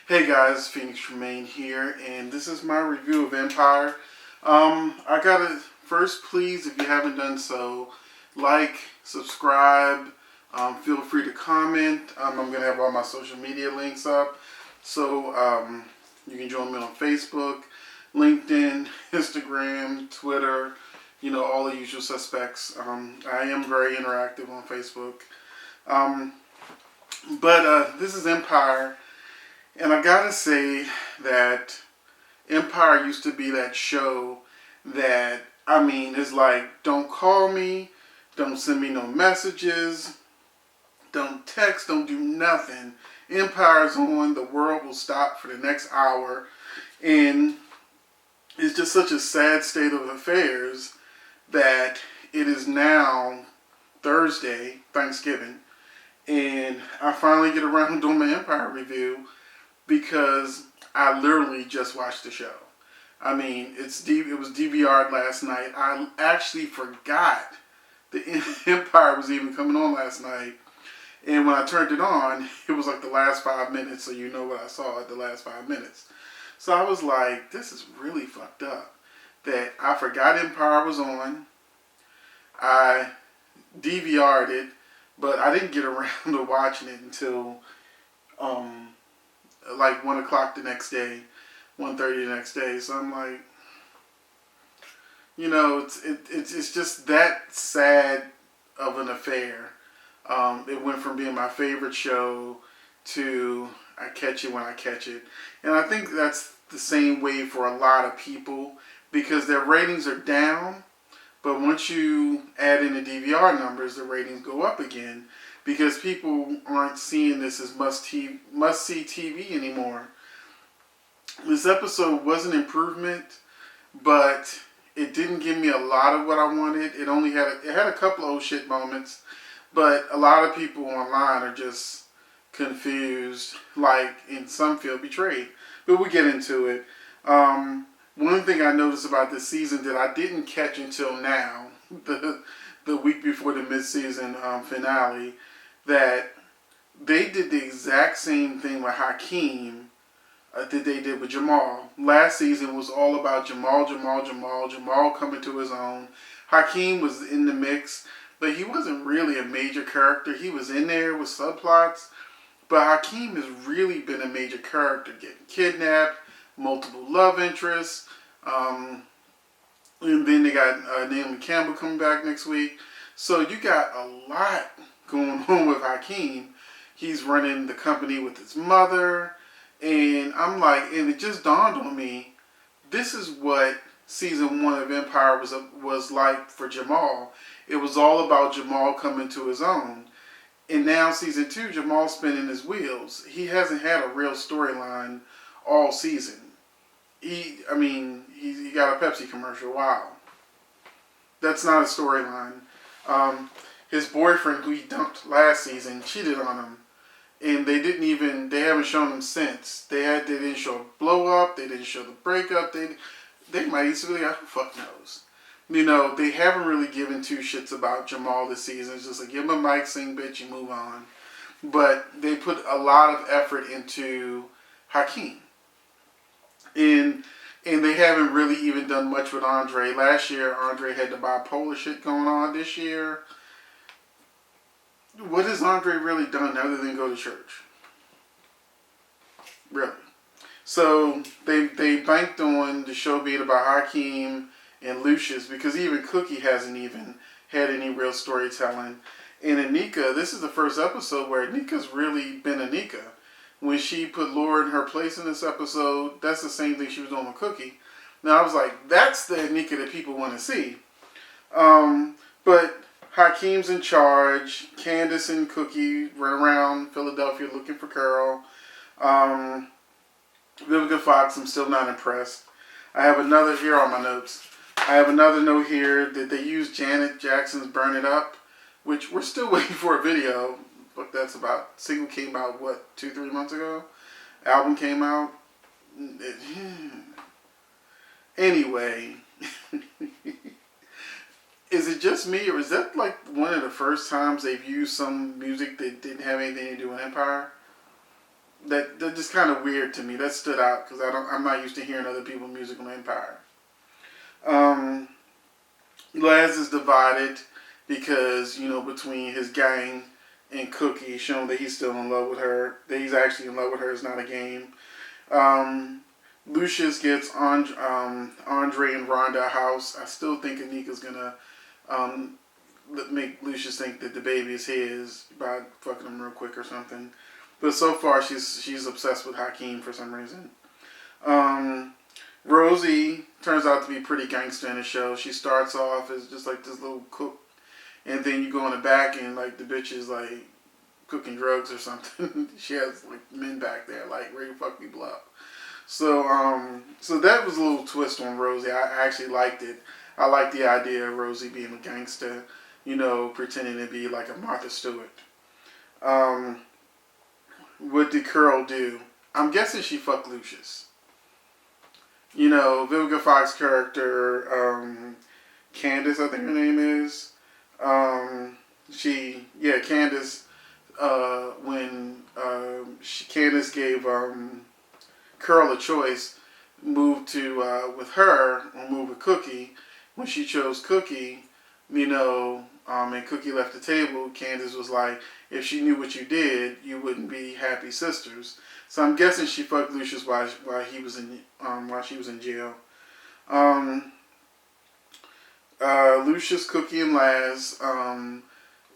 Hey guys, Phoenix Remain here, and this is my review of Empire. I gotta first, please, if you haven't done so, like, subscribe, feel free to comment. I'm gonna have all my social media links up, so you can join me on Facebook, LinkedIn, Instagram, Twitter, all the usual suspects. I am very interactive on Facebook. Um, but this is Empire. And I gotta say that Empire used to be that show that, it's like, don't call me, don't send me no messages, don't text, don't do nothing. Empire's on, the world will stop for the next hour. And it's just such a sad state of affairs that it is now Thursday, Thanksgiving, and I finally get around to doing my Empire review because I literally just watched the show. It was DVR'd last night. I actually forgot the Empire was even coming on last night. And when I turned it on, it was like the last 5 minutes, so you know what I saw at the last 5 minutes. So I was like, this is really fucked up. That I forgot Empire was on. I DVR'd it, but I didn't get around to watching it until um, like 1 o'clock the next day, 1:30 the next day. So I'm like, it's just that sad of an affair. It went from being my favorite show to I catch it when I catch it, and I think that's the same way for a lot of people because their ratings are down. But once you add in the DVR numbers, the ratings go up again because people aren't seeing this as must see TV anymore. This episode was an improvement, but it didn't give me a lot of what I wanted. It had a couple of oh shit moments, but a lot of people online are just confused, like in some feel betrayed. But we'll get into it. One thing I noticed about this season that I didn't catch until now, the week before the mid-season finale, that they did the exact same thing with Hakeem that they did with Jamal. Last season was all about Jamal coming to his own. Hakeem was in the mix, but he wasn't really a major character. He was in there with subplots, but Hakeem has really been a major character, getting kidnapped, multiple love interests, and then they got Naomi Campbell coming back next week. So you got a lot going on with Hakeem. He's running the company with his mother. And I'm like, and it just dawned on me, this is what season 1 of Empire was like for Jamal. It was all about Jamal coming to his own. And now season 2, Jamal's spinning his wheels. He hasn't had a real storyline all season. He got a Pepsi commercial. Wow. That's not a storyline. His boyfriend, who he dumped last season, cheated on him. And they haven't shown him since. They didn't show a blow up. They didn't show the breakup. They might easily, who fuck knows. They haven't really given two shits about Jamal this season. It's just like, give him a mic, sing, bitch, and move on. But they put a lot of effort into Hakeem. And they haven't really even done much with Andre. Last year, Andre had the bipolar shit going on. This year, what has Andre really done other than go to church? Really. So they banked on the show being about Hakeem and Lucius because even Cookie hasn't even had any real storytelling. And Anika, this is the first episode where Anika's really been Anika. When she put Laura in her place in this episode, that's the same thing she was doing with Cookie. Now I was like, that's the Anika that people want to see. But Hakeem's in charge. Candace and Cookie run around Philadelphia looking for Carol. Vivica Fox, I'm still not impressed. I have another here on my notes. I have another note here that they used Janet Jackson's Burn It Up, which we're still waiting for a video. But that's about, single came out, 2-3 months ago? Album came out. Anyway. Is it just me, or is that like one of the first times they've used some music that didn't have anything to do with Empire? that just kind of weird to me. That stood out because I'm not used to hearing other people's music on Empire. Um, Laz is divided because between his gang and Cookie, showing that he's still in love with her. That he's actually in love with her. It's not a game. Um, Lucius gets Andre and Rhonda a house. I still think Anika's gonna um, make Lucius think that the baby is his by fucking him real quick or something. But so far, she's obsessed with Hakeem for some reason. Um, Rosie turns out to be pretty gangster in the show. She starts off as just like this little cook, and then you go in the back and like the bitch is like cooking drugs or something. She has like men back there like ready to fuck people up. So that was a little twist on Rosie. I actually liked it. I like the idea of Rosie being a gangster, pretending to be like a Martha Stewart. Um, what did Curl do? I'm guessing she fucked Lucius. Vivica Fox's character, Candace, I think her name is. Candace. When Candace gave Curl a choice, move to with her or move with Cookie. When she chose Cookie, and Cookie left the table, Candace was like, if she knew what you did, you wouldn't be happy sisters. So I'm guessing she fucked Lucius while she was in jail. Lucius, Cookie, and Laz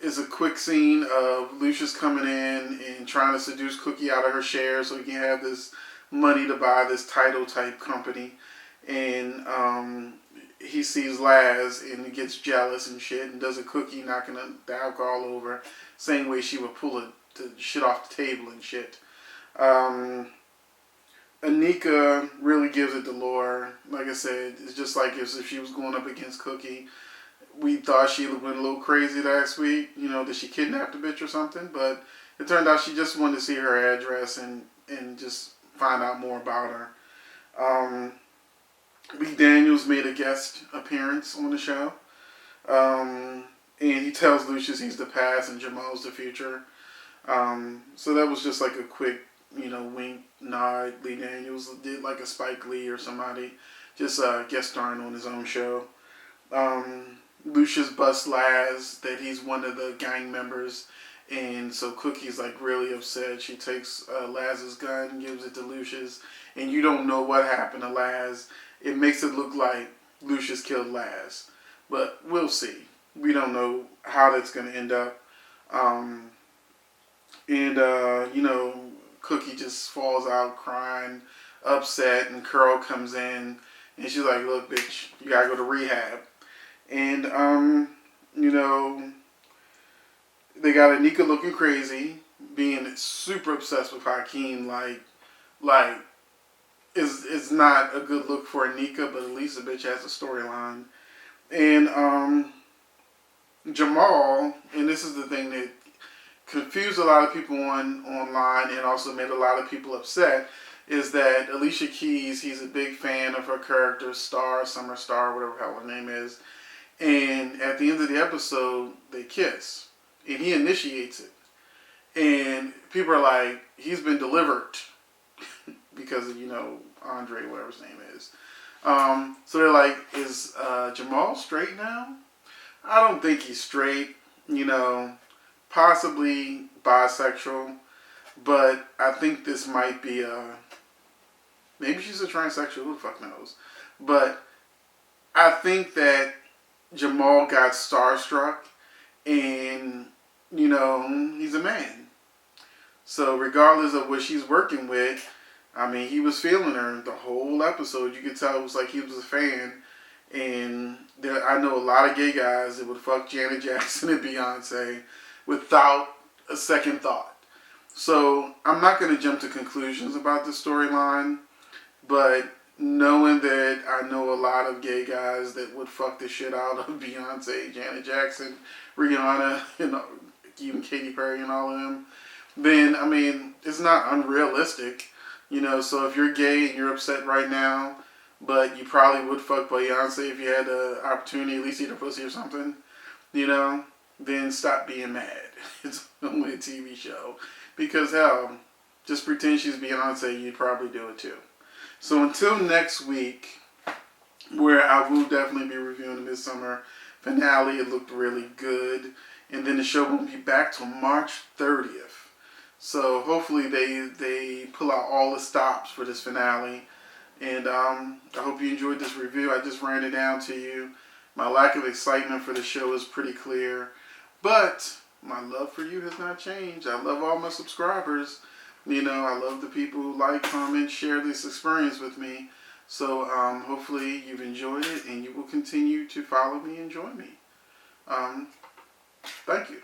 is a quick scene of Lucius coming in and trying to seduce Cookie out of her shares so he can have this money to buy this title type company. And he sees Laz and he gets jealous and shit and does a Cookie knocking the alcohol over, same way she would pull the shit off the table and shit. Anika really gives it to Laura. Like I said, it's just like if she was going up against Cookie. We thought she went a little crazy last week, that she kidnapped a bitch or something, but it turned out she just wanted to see her address and just find out more about her. Lee Daniels made a guest appearance on the show. And he tells Lucius he's the past and Jamal's the future. So that was just like a quick, wink, nod. Lee Daniels did like a Spike Lee or somebody, just guest starring on his own show. Lucius busts Laz that he's one of the gang members, and so Cookie's like really upset. She takes Laz's gun, gives it to Lucius, and you don't know what happened to Laz. It makes it look like Lucius killed Laz, but we'll see. We don't know how that's going to end up. Cookie just falls out crying, upset, and Curl comes in, and she's like, look, bitch, you gotta go to rehab. And, they got Anika looking crazy, being super obsessed with Hakeem, is not a good look for Anika, but at least the bitch has a storyline. And, Jamal, and this is the thing that confused a lot of people online and also made a lot of people upset, is that Alicia Keys, he's a big fan of her character, Summer Star, whatever the hell her name is. And at the end of the episode, they kiss. And he initiates it. And people are like, he's been delivered. Because of, Andre, whatever his name is. So they're like, is Jamal straight now? I don't think he's straight. Possibly bisexual. But I think this might be maybe she's a transsexual, who the fuck knows. But I think that Jamal got starstruck and, he's a man. So regardless of what she's working with, he was feeling her the whole episode. You could tell it was like he was a fan. And I know a lot of gay guys that would fuck Janet Jackson and Beyonce without a second thought. So I'm not going to jump to conclusions about the storyline, but knowing that I know a lot of gay guys that would fuck the shit out of Beyonce, Janet Jackson, Rihanna, even Katy Perry and all of them, then, it's not unrealistic, so if you're gay and you're upset right now, but you probably would fuck Beyonce if you had the opportunity, at least eat her pussy or something, then stop being mad. It's only a TV show. Because, hell, just pretend she's Beyonce. You'd probably do it too. So until next week, where I will definitely be reviewing the Midsummer finale. It looked really good. And then the show won't be back till March 30th. So hopefully they pull out all the stops for this finale. And I hope you enjoyed this review. I just ran it down to you. My lack of excitement for the show is pretty clear. But my love for you has not changed. I love all my subscribers. You know, I love the people who like, comment, share this experience with me. So hopefully you've enjoyed it and you will continue to follow me and join me. Thank you.